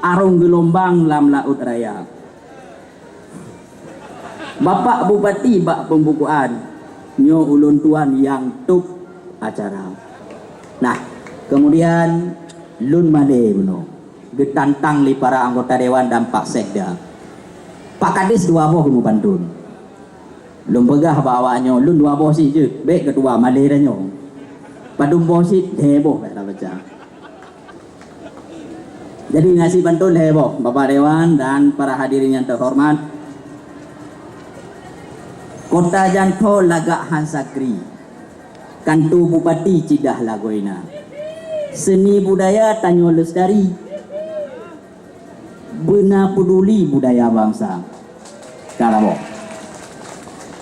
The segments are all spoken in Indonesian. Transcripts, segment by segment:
arung gelombang lam laut raya. Bapak Bupati bak pembukuan nyo ulun tuan yang tuk acara. Nah, kemudian lun made buno getantang li para anggota dewan dan Pak Sekda. Pak Kadis dua boh mu pantun. Lun pegah bawaanyo lun dua boh si je, be ketua made danyo. Padum boh si heboh kata baca. Jadi ngasih pantun heboh Bapak Dewan dan para hadirin yang terhormat. Kota Janto lagak Hansakri, kantu Bupati Cidah Lagoina. Seni budaya Tanyo Lestari, bena peduli budaya bangsa. Kalau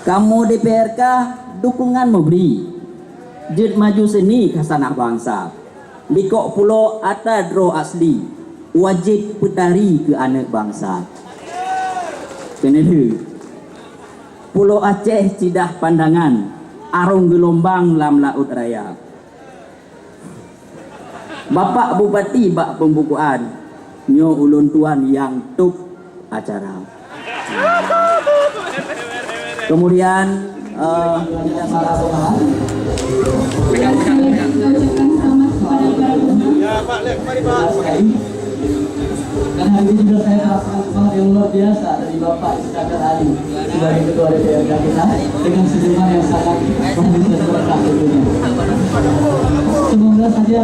kamu DPRK dukungan memberi, jet maju seni kasanah bangsa. Likok pulau ata dro asli, wajib petari ke anak bangsa. Kenapa? Pulau Aceh Cidah Pandangan, arung gelombang lam laut raya. Bapak Bupati bak pembukuan nyo ulun tuan yang tuk acara. Kemudian ya Pak, mari Pak. Dan hari ini juga saya terapkan semangat yang luar biasa dari Bapak Iskandar Ali sebagai Ketua DPRD kita dengan senyuman yang sangat memberi berkah tentunya. Semoga saja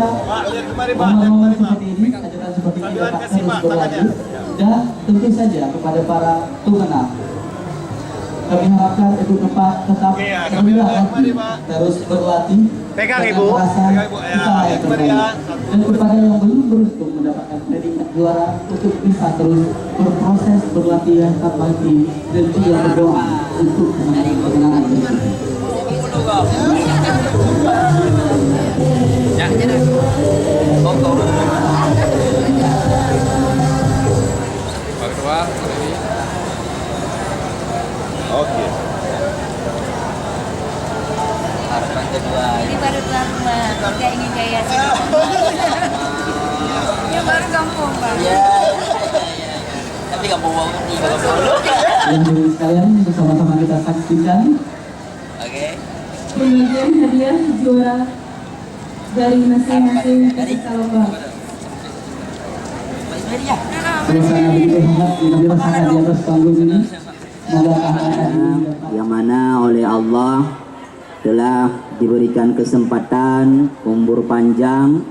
momen-momen seperti ini, ajaran seperti ini dapat terus berlanjut dan tentu saja kepada para tumenang. Kami harapkan Ibu tetap rendah hati, terus berlatih, Pegang Ibu, pegang Ibu ya. Dan kepada yang belum beruntung mendapatkan predikat juara untuk bisa terus berproses, berlatihan tanpa henti dan juga berdoa untuk kemenangan tersebut. Oke. Harapan kedua. Ini baru tuan rumah, tidak ingin gaya sih. Ya baru kampung bang. Iya. Tapi kampung banget nih kalau dulu. Yang dulu sekalian bersama-sama kita saksikan. Oke. Pembagian hadiah juara dari masing-masing peserta lomba. Suasana begitu hangat yang dirasakan di atas panggung ini. Yang mana oleh Allah telah diberikan kesempatan umur panjang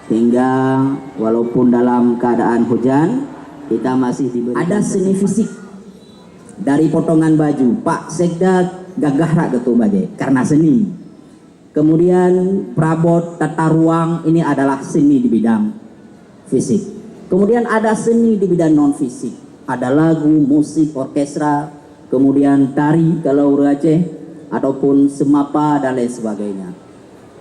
hingga walaupun dalam keadaan hujan kita masih diberi. Ada seni fisik dari potongan baju. Pak Sekda gagah rak ketua bagai karena seni. Kemudian perabot tata ruang ini adalah seni di bidang fisik. Kemudian ada seni di bidang non fisik. Ada lagu, musik, orkestra, kemudian tari kalau orang Aceh, ataupun semapa dan lain sebagainya.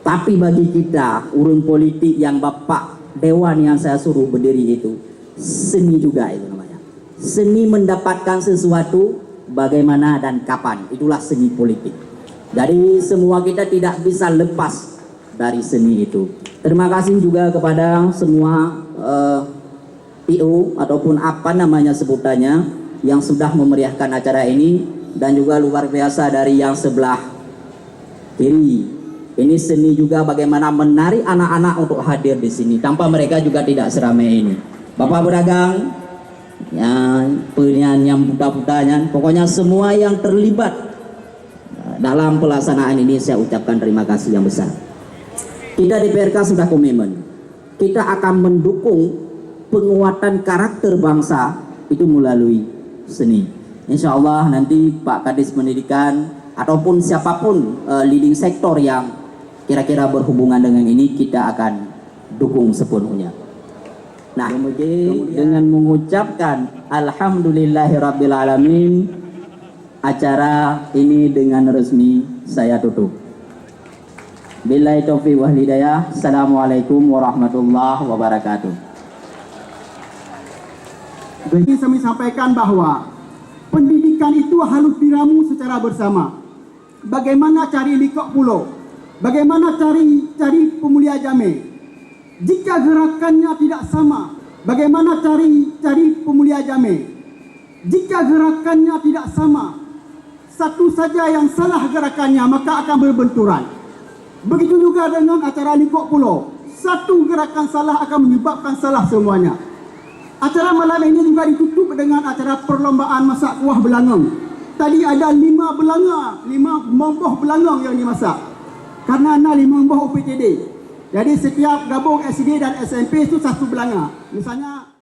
Tapi bagi kita, urun politik yang Bapak Dewan yang saya suruh berdiri itu, seni juga itu namanya. Seni mendapatkan sesuatu, bagaimana dan kapan, itulah seni politik. Jadi semua kita tidak bisa lepas dari seni itu. Terima kasih juga kepada semua PO ataupun apa namanya sebutannya yang sudah memeriahkan acara ini, dan juga luar biasa dari yang sebelah kiri. Ini seni juga bagaimana menarik anak-anak untuk hadir di sini. Tanpa mereka juga tidak seramai ini. Bapak pedagang, yang buta-butanya, pokoknya semua yang terlibat dalam pelaksanaan ini saya ucapkan terima kasih yang besar. Kita DPRK sudah komitmen. Kita akan mendukung penguatan karakter bangsa itu melalui seni. Insya Allah nanti Pak Kadis Pendidikan ataupun siapapun leading sektor yang kira-kira berhubungan dengan ini kita akan dukung sepenuhnya. Nah, kemudian dengan mengucapkan Alhamdulillahirabbil alamin, acara ini dengan resmi saya tutup. Billahi taufiq wal hidayah. Assalamualaikum warahmatullahi wabarakatuh. Ingin kami sampaikan bahwa pendidikan itu harus diramu secara bersama. Bagaimana cari likok pulau, bagaimana cari pemulia jame. Jika gerakannya tidak sama, Bagaimana cari pemulia jamek? Jika gerakannya tidak sama, satu saja yang salah gerakannya maka akan berbenturan. Begitu juga dengan acara Likok Pulau. Satu gerakan salah akan menyebabkan salah semuanya. Acara malam ini juga ditutup dengan acara perlombaan masak kuah belangong. Tadi ada 5 momboh belangong yang dimasak. Karena ada 5 momboh UPTD. Jadi setiap gabung SD dan SMP itu 1 belanga. Misalnya